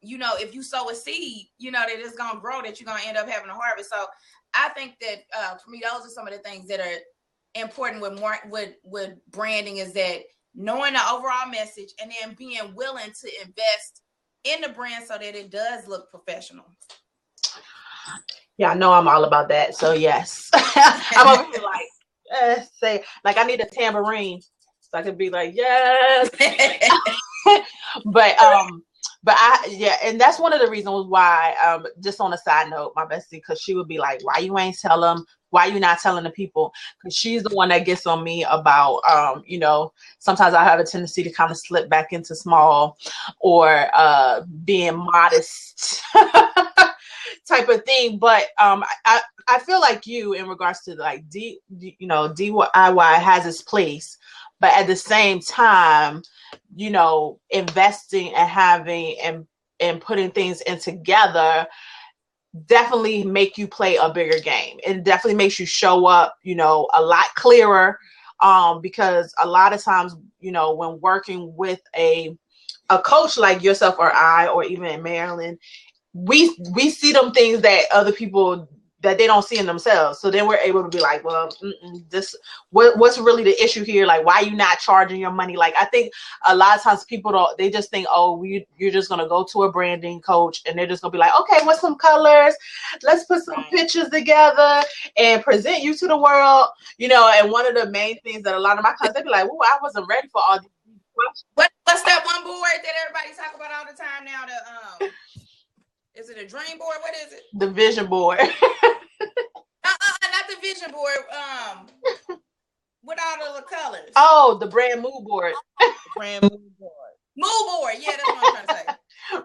you know, if you sow a seed, you know, that it's going to grow, that you're going to end up having a harvest. So I think that for me, those are some of the things that are important with branding, is that knowing the overall message and then being willing to invest in the brand so that it does look professional. Yeah, I know I'm all about that. So yes, I'm over here like, say, like I need a tambourine so I could be like, yes. But and that's one of the reasons why, just on a side note, my bestie, because she would be like, why you ain't tell them? Why you not telling the people? Because she's the one that gets on me about, you know, sometimes I have a tendency to kind of slip back into small or being modest type of thing. But I feel like you, in regards to like DIY has its place, but at the same time, you know, investing and having and putting things in together definitely make you play a bigger game. It definitely makes you show up, you know, a lot clearer, because a lot of times, you know, when working with a coach like yourself or I, or even Marilyn, we see them things that other people, that they don't see in themselves. So then we're able to be like, well, what's really the issue here? Like, why are you not charging your money? Like, I think a lot of times people they just think, oh, you're just going to go to a branding coach and they're just going to be like, okay, what's some colors? Let's put some pictures together and present you to the world. You know, and one of the main things that a lot of my clients, they be like, oh, I wasn't ready for all these questions. What's that one board that everybody talk about all the time now? Is it a dream board? What is it? The vision board. Not the vision board. With all the colors. Oh, the brand mood board. Brand mood board. Mood board. Yeah, that's what I'm trying to say.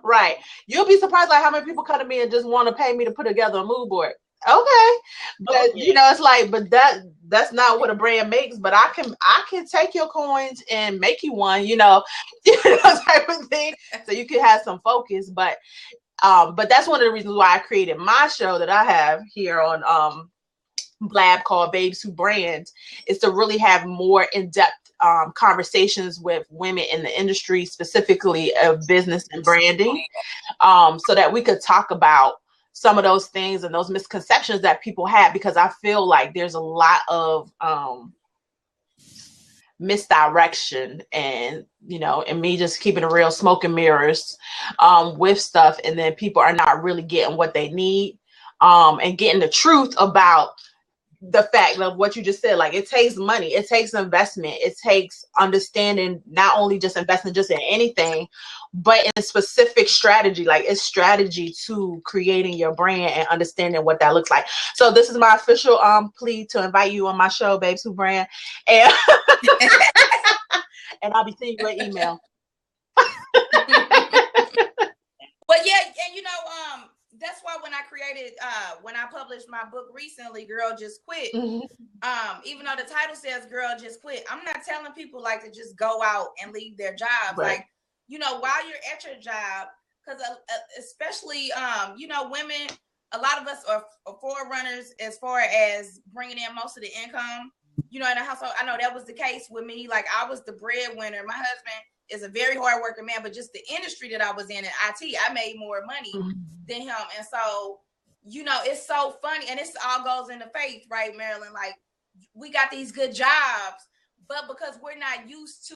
Right. You'll be surprised like how many people come to me and just want to pay me to put together a mood board. Okay. But you know, it's like, but that's not what a brand makes, but I can take your coins and make you one, you know, type of thing. So you can have some focus. But that's one of the reasons why I created my show that I have here on Blab, called Babes Who Brand, is to really have more in-depth conversations with women in the industry, specifically of business and branding, so that we could talk about some of those things and those misconceptions that people have, because I feel like there's a lot of misdirection and, you know, and me just keeping it real, smoke and mirrors with stuff, and then people are not really getting what they need and getting the truth about the fact of what you just said. Like, it takes money, it takes investment, it takes understanding, not only just investing just in anything, but in specific strategy. Like, it's strategy to creating your brand and understanding what that looks like. So this is my official plea to invite you on my show, Babes Who Brand, and and I'll be sending you an email. But yeah, and you know, that's why when I published my book recently, Girl Just Quit, even though the title says Girl Just Quit, I'm not telling people like to just go out and leave their jobs. Right. Like, you know, while you're at your job, because especially, you know, women, a lot of us are forerunners as far as bringing in most of the income, you know, in the household. I know that was the case with me. Like, I was the breadwinner. My husband is a very hardworking man, but just the industry that I was in IT, I made more money than him. And so, you know, it's so funny, and this all goes into faith, right, Marilyn? Like, we got these good jobs, but because we're not used to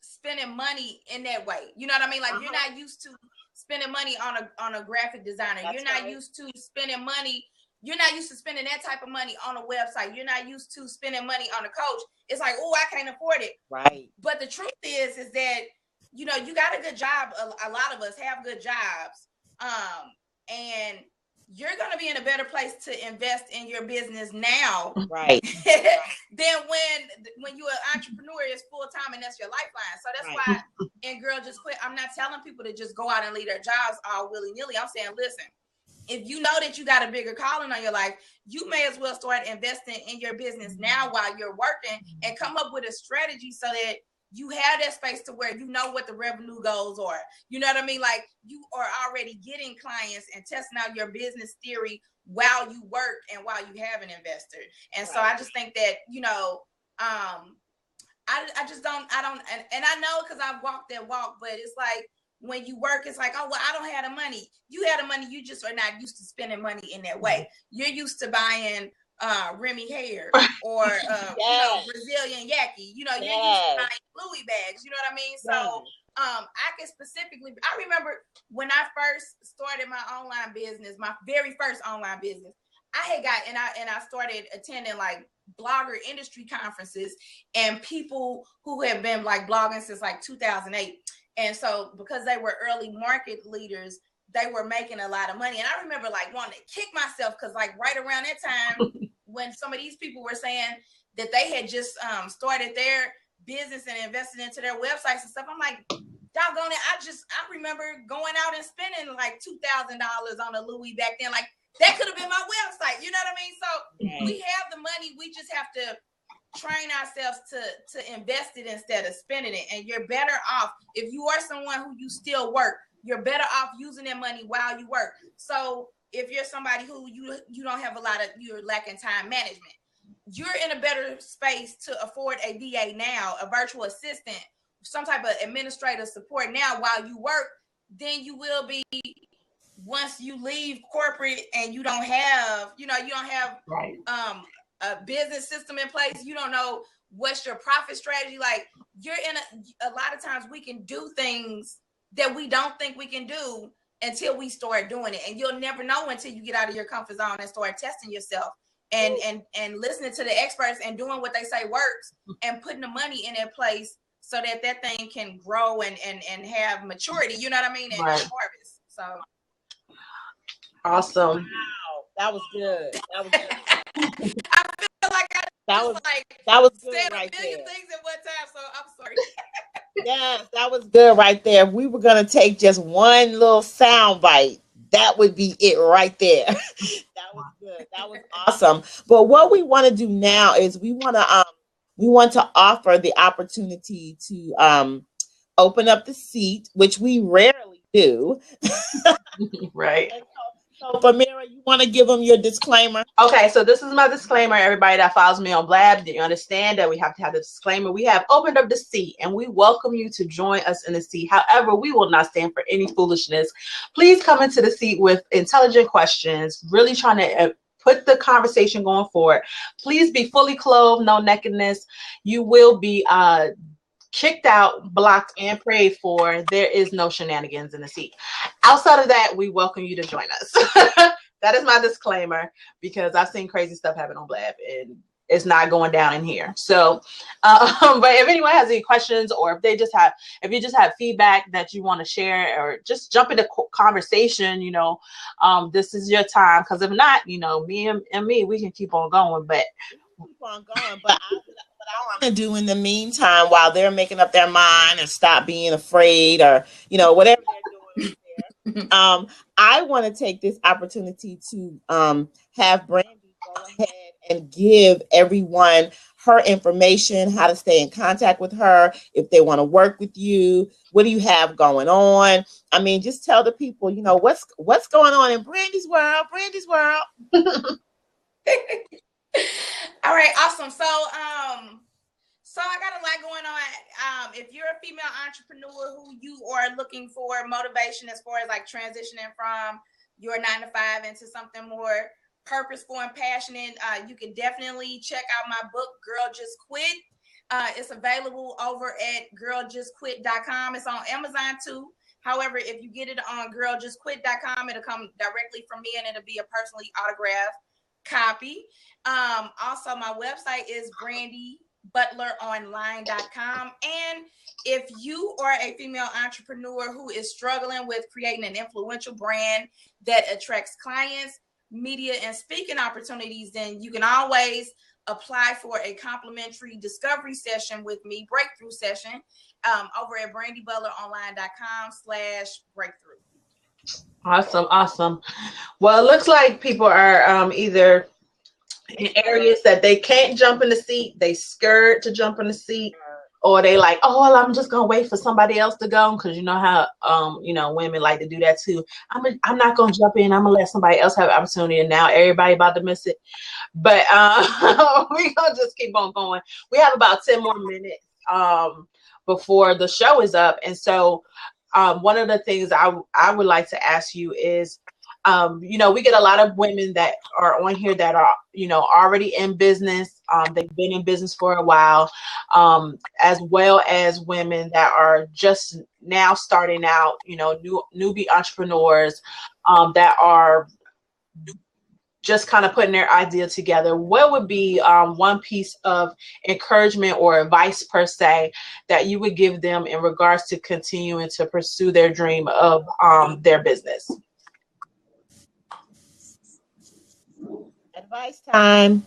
spending money in that way, you know what I mean? Like, you're not used to spending money on a graphic designer. That's you're not used to spending money. You're not used to spending that type of money on a website. You're not used to spending money on a coach. It's like, oh, I can't afford it. Right. But the truth is that, you know, you got a good job. A lot of us have good jobs. And you're going to be in a better place to invest in your business now. Right. Than when you're an entrepreneur, it's full time and that's your lifeline. So that's why in Girl Just Quit, I'm not telling people to just go out and leave their jobs all willy-nilly. I'm saying, listen, if you know that you got a bigger calling on your life, you may as well start investing in your business now while you're working, and come up with a strategy so that you have that space to where you know what the revenue goals are. You know what I mean? Like, you are already getting clients and testing out your business theory while you work and while you have an investor. And so I just think that, you know, I don't, and I know because I've walked that walk, but it's like, when you work, it's like, oh, well, I don't have the money. You have the money. You just are not used to spending money in that way. You're used to buying Remy hair or you know, Brazilian yaki. You know, you're used to buying Louis bags. You know what I mean? So I can specifically, I remember when I first started my online business, my very first online business, I had got, and I started attending like blogger industry conferences and people who have been like blogging since like 2008. And so because they were early market leaders, they were making a lot of money. And I remember like wanting to kick myself because like right around that time when some of these people were saying that they had just started their business and invested into their websites and stuff, I'm like, doggone it, I remember going out and spending like $2,000 on a Louis back then. Like, that could have been my website. You know what I mean? So we have the money. We just have to train ourselves to invest it instead of spending it. And you're better off if you are someone who you still work. You're better off using that money while you work. So if you're somebody who you don't have you're lacking time management, you're in a better space to afford a VA now, a virtual assistant, some type of administrative support now while you work, than you will be once you leave corporate and you don't have a business system in place. You don't know what's your profit strategy. Like, you're in a lot of times we can do things that we don't think we can do until we start doing it. And you'll never know until you get out of your comfort zone and start testing yourself and listening to the experts and doing what they say works and putting the money in that place so that thing can grow and have maturity. You know what I mean? And harvest. So awesome. Wow, that was good. That was good. I feel like that was good said right a million there. things at one time, so I'm sorry. Yes, that was good right there. If we were gonna take just one little sound bite, that would be it right there. That was good. That was awesome. But what we want to do now is we want to offer the opportunity to open up the seat, which we rarely do. Right. So Famira, you want to give them your disclaimer? Okay, so this is my disclaimer. Everybody that follows me on Blab, do you understand that we have to have the disclaimer? We have opened up the seat and we welcome you to join us in the seat. However, we will not stand for any foolishness. Please come into the seat with intelligent questions, really trying to put the conversation going forward. Please be fully clothed, no nakedness. You will be kicked out, blocked, and prayed for. There is no shenanigans in the seat. Outside of that, we welcome you to join us. That is my disclaimer, because I've seen crazy stuff happen on Blab and it's not going down in here. So, but if anyone has any questions, or if you just have feedback that you want to share, or just jump into conversation, this is your time. Because if not, me and M.E, we can keep on going. But what I want to do in the meantime, while they're making up their mind and stop being afraid, or whatever they're doing there, I want to take this opportunity to have Brandy go ahead and give everyone her information, how to stay in contact with her, if they want to work with you, what do you have going on? I mean, just tell the people, what's going on in Brandy's world. All right, awesome. So I got a lot going on. If you're a female entrepreneur who you are looking for motivation as far as like transitioning from your 9-to-5 into something more purposeful and passionate, you can definitely check out my book, Girl Just Quit. It's available over at girljustquit.com. It's on Amazon too. However, if you get it on girljustquit.com, it'll come directly from me and it'll be a personally autographed copy. Also, my website is brandybutleronline.com. And if you are a female entrepreneur who is struggling with creating an influential brand that attracts clients, media, and speaking opportunities, then you can always apply for a complimentary discovery session with me, breakthrough session, over at brandybutleronline.com/breakthrough. Awesome. Well, it looks like people are either in areas that they can't jump in the seat, they scared to jump in the seat, or they like, oh, well, I'm just gonna wait for somebody else to go, because you know how women like to do that too. I'm not gonna jump in, I'm gonna let somebody else have an opportunity, and now everybody about to miss it. But we're gonna just keep on going. We have about 10 more minutes before the show is up, and so one of the things I would like to ask you is, we get a lot of women that are on here that are, already in business. They've been in business for a while, as well as women that are just now starting out, newbie entrepreneurs that are just kind of putting their idea together. What would be one piece of encouragement or advice per se that you would give them in regards to continuing to pursue their dream of their business? Advice time.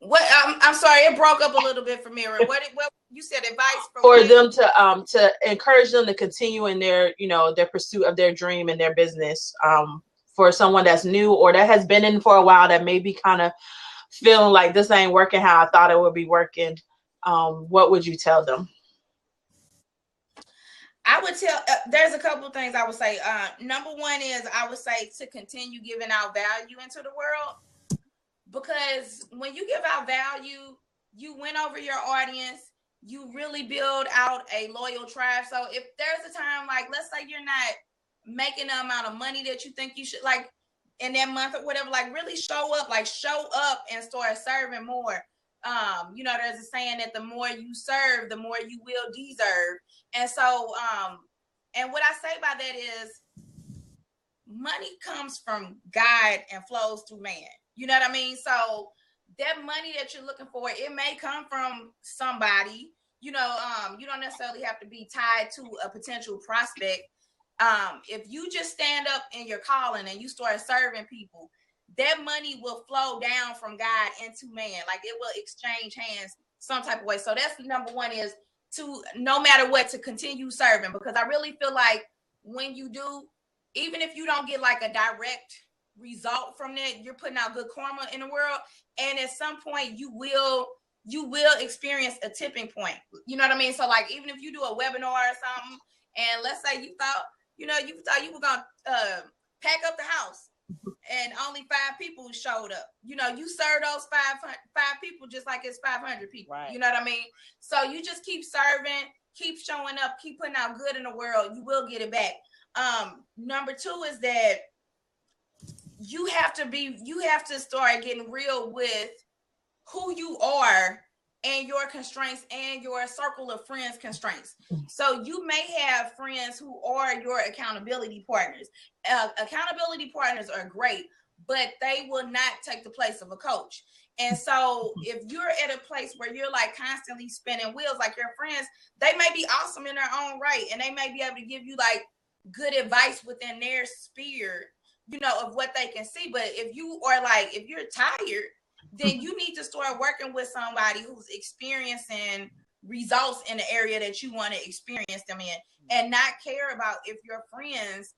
What? I'm sorry, it broke up a little bit for Mira. What you said? Advice for them to encourage them to continue in their their pursuit of their dream and their business. For someone that's new or that has been in for a while, that may be kind of feeling like this ain't working how I thought it would be working. What would you tell them? I would tell, there's a couple of things I would say. Number one is I would say to continue giving out value into the world, because when you give out value, you win over your audience, you really build out a loyal tribe. So if there's a time, like, let's say you're not making the amount of money that you think you should, like in that month or whatever, like really show up and start serving more. There's a saying that the more you serve, the more you will deserve. And so, and what I say by that is money comes from God and flows through man. You know what I mean? So that money that you're looking for, it may come from somebody, you don't necessarily have to be tied to a potential prospect. If you just stand up in your calling and you start serving people, that money will flow down from God into man. Like it will exchange hands some type of way. So that's number one, is to, no matter what, to continue serving, because I really feel like when you do, even if you don't get like a direct result from that, you're putting out good karma in the world. And at some point you will experience a tipping point. You know what I mean? So like, even if you do a webinar or something, and let's say you thought you were gonna pack up the house, and only 5 people showed up. You know, you serve those five people just like it's 500 people. Right. You know what I mean? So you just keep serving, keep showing up, keep putting out good in the world. You will get it back. Number 2 is that you have to start getting real with who you are and your constraints and your circle of friends constraints. So you may have friends who are your accountability partners. Accountability partners are great, but they will not take the place of a coach. And so if you're at a place where you're like constantly spinning wheels, like your friends, they may be awesome in their own right, and they may be able to give you like good advice within their sphere, you know, of what they can see. But if you're tired, then you need to start working with somebody who's experiencing results in the area that you want to experience them in, and not care about if your friends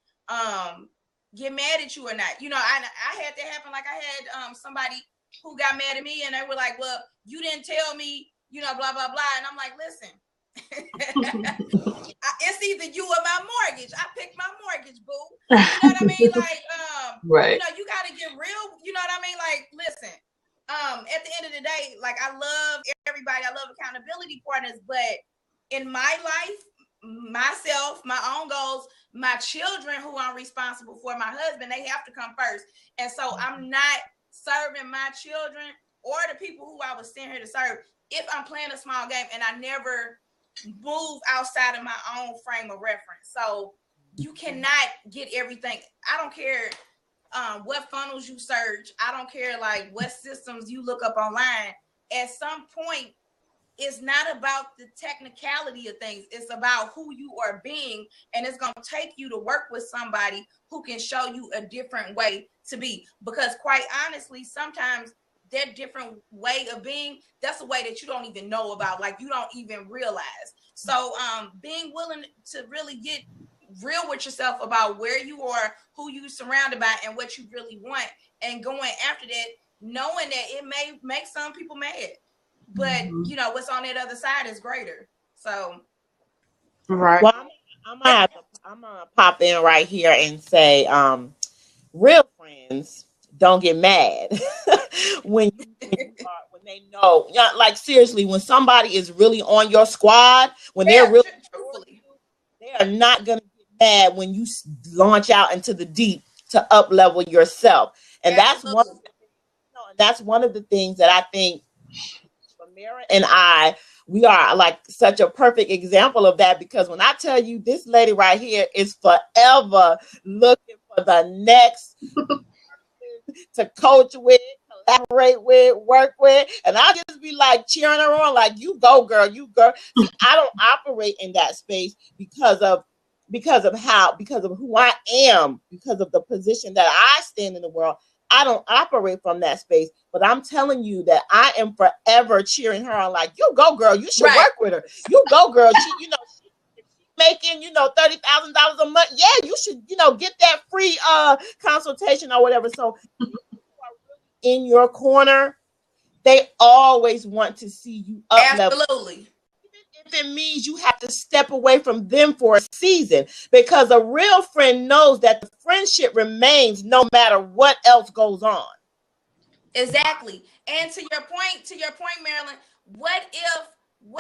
get mad at you or not. You know, I had that happen. Like, I had somebody who got mad at me, and they were like, well, you didn't tell me, you know, blah, blah, blah. And I'm like, listen, it's either you or my mortgage. I picked my mortgage, boo. You know what I mean? Like, right. You know, you got to get real. You know what I mean? Like, listen, at the end of the day, like, I love everybody. I love accountability partners, but in my life, myself, my own goals, my children who I'm responsible for, my husband, they have to come first. And so I'm not serving my children or the people who I was sent here to serve if I'm playing a small game and I never move outside of my own frame of reference. So you cannot get everything. I don't care what funnels you search. I don't care like what systems you look up online. At some point, it's not about the technicality of things. It's about who you are being, and it's going to take you to work with somebody who can show you a different way to be. Because quite honestly, sometimes that different way of being, that's a way that you don't even know about, like you don't even realize. So being willing to really get real with yourself about where you are, who you surrounded by, and what you really want, and going after that, knowing that it may make some people mad, but you know what's on that other side is greater. So, right. Well, I'm gonna pop in right here and say, real friends don't get mad when they know. Like, seriously, when somebody is really on your squad, when they're really truthfully, they are not gonna get mad when you launch out into the deep to up level yourself. And that's one of the things that I think Famira and I, we are like such a perfect example of that, because when I tell you, this lady right here is forever looking for the next to coach with, collaborate with, work with, and I'll just be like cheering her on, like, you go, girl, you girl. See, I don't operate in that space because of who I am, because of the position that I stand in the world. I don't operate from that space, but I'm telling you that I am forever cheering her on, like, you go, girl, you should work with her. You go, girl. She, making, $30,000 a month. Yeah, you should, get that free consultation or whatever. So in your corner, they always want to see you up level. Absolutely. If it means you have to step away from them for a season, because a real friend knows that the friendship remains no matter what else goes on. Exactly. And to your point, Marilyn, what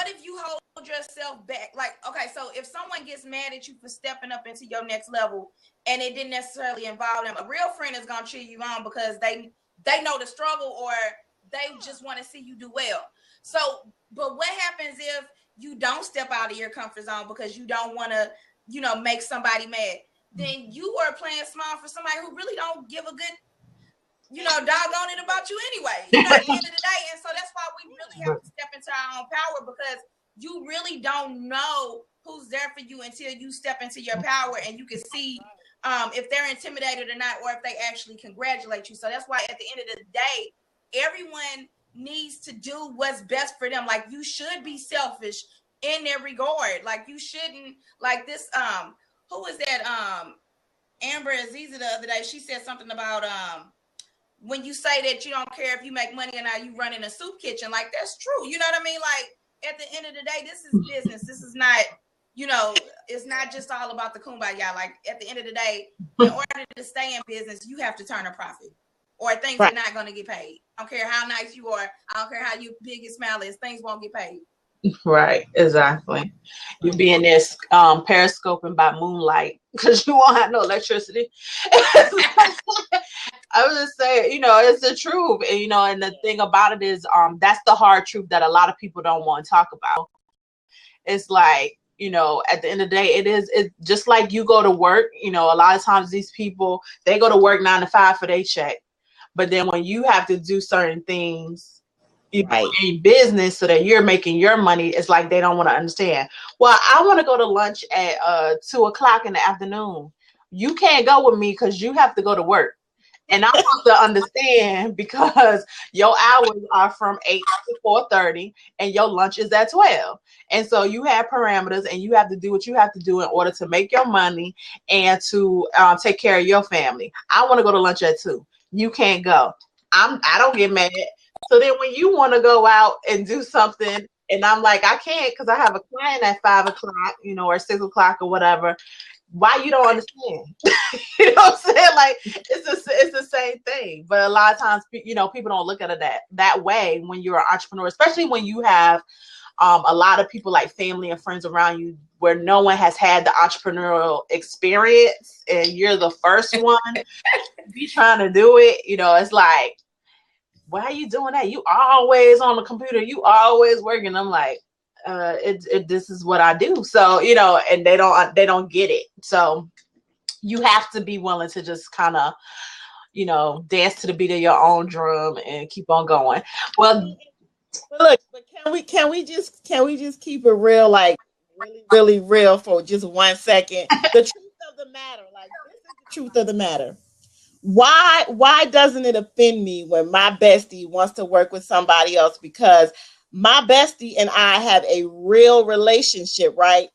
if you hold yourself back? Like, okay, so if someone gets mad at you for stepping up into your next level and it didn't necessarily involve them, a real friend is going to cheer you on because they know the struggle, or they just want to see you do well. So, but what happens if you don't step out of your comfort zone because you don't want to, make somebody mad? Then you are playing small for somebody who really don't give a good, doggone it about you anyway, at the end of the day. And so that's why we really have to step into our own power, because you really don't know who's there for you until you step into your power and you can see if they're intimidated or not, or if they actually congratulate you. So that's why at the end of the day, everyone needs to do what's best for them. Like, you should be selfish in their regard. Like, you shouldn't, like this, who is that? Amber Aziza the other day. She said something about when you say that you don't care if you make money or not, you run in a soup kitchen. Like, that's true. You know what I mean? Like, at the end of the day, this is business. This is not, you know, it's not just all about the kumbaya. Like, at the end of the day, in order to stay in business, you have to turn a profit, or things are not going to get paid. I don't care how nice you are. I don't care how big your smile is. Things won't get paid. Right, exactly. You be in this periscoping by moonlight because you won't have no electricity. I was just saying, you know, it's the truth. And, you know, and the thing about it is that's the hard truth that a lot of people don't want to talk about. It's like, you know, at the end of the day, it's just like you go to work. You know, a lot of times these people, they go to work 9 to 5 for their check. But then when you have to do certain things in business so that you're making your money, it's like they don't want to understand. Well, I want to go to lunch at 2 o'clock in the afternoon. You can't go with me because you have to go to work. And I want to understand because your hours are from 8 to 4:30 and your lunch is at 12. And so you have parameters and you have to do what you have to do in order to make your money and to take care of your family. I want to go to lunch at 2. You can't go. I don't get mad. So then when you want to go out and do something and I'm like, I can't because I have a client at 5 o'clock, you know, or 6 o'clock or whatever. Why you don't understand? You know what I'm saying? Like it's the same thing. But a lot of times, you know, people don't look at it that way when you're an entrepreneur, especially when you have a lot of people like family and friends around you where no one has had the entrepreneurial experience and you're the first one to be trying to do it. You know, it's like, why are you doing that? You always on the computer. You always working. I'm like, this is what I do. So, you know, and they don't get it. So you have to be willing to just kind of, you know, dance to the beat of your own drum and keep on going. Well, look, but can we just keep it real, like really, really real for just 1 second? The truth of the matter, like this is the truth of the matter. Why doesn't it offend me when my bestie wants to work with somebody else? Because my bestie and I have a real relationship, right?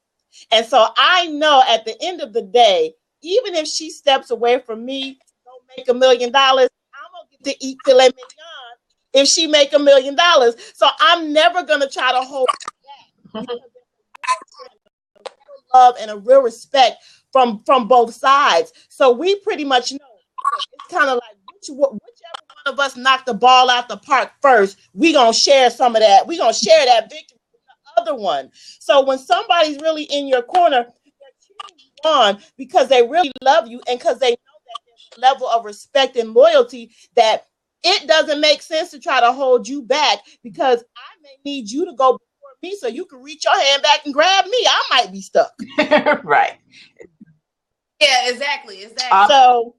And so I know at the end of the day, even if she steps away from me to go make $1 million, I'm gonna get to eat filet mignon if she make $1 million. So I'm never gonna try to hold back because there's a real love and a real respect from both sides. So we pretty much know it's kind of like whichever one of us knocked the ball out the park first, we gonna share some of that. We gonna share that victory with the other one. So when somebody's really in your corner, they're cheering you on because they really love you and because they know that there's a level of respect and loyalty that it doesn't make sense to try to hold you back because I may need you to go before me so you can reach your hand back and grab me. I might be stuck. Right. Yeah, exactly. So.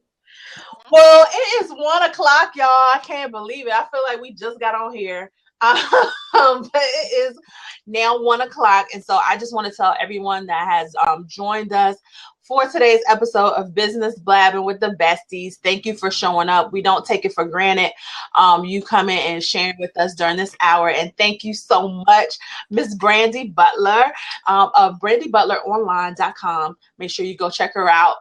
Well, it is 1 o'clock, y'all. I can't believe it. I feel like we just got on here. But it is now 1 o'clock. And so I just want to tell everyone that has joined us for today's episode of Business Blabbing with the Besties. Thank you for showing up. We don't take it for granted. You coming and sharing with us during this hour. And thank you so much, Miss Brandy Butler of BrandyButlerOnline.com. Make sure you go check her out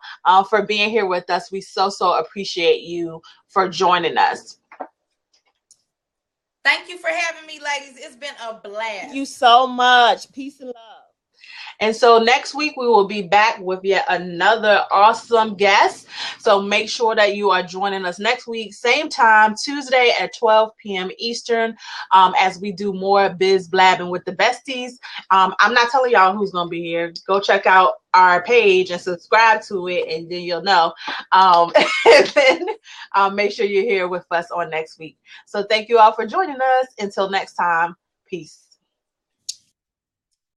for being here with us. We so appreciate you for joining us. Thank you for having me, ladies. It's been a blast. Thank you so much. Peace and love. And so next week we will be back with yet another awesome guest. So make sure that you are joining us next week, same time, Tuesday at 12 p.m. Eastern, as we do more Biz Blabbing with the Besties. I'm not telling y'all who's going to be here. Go check out our page and subscribe to it, and then you'll know. And then make sure you're here with us on next week. So thank you all for joining us. Until next time, peace.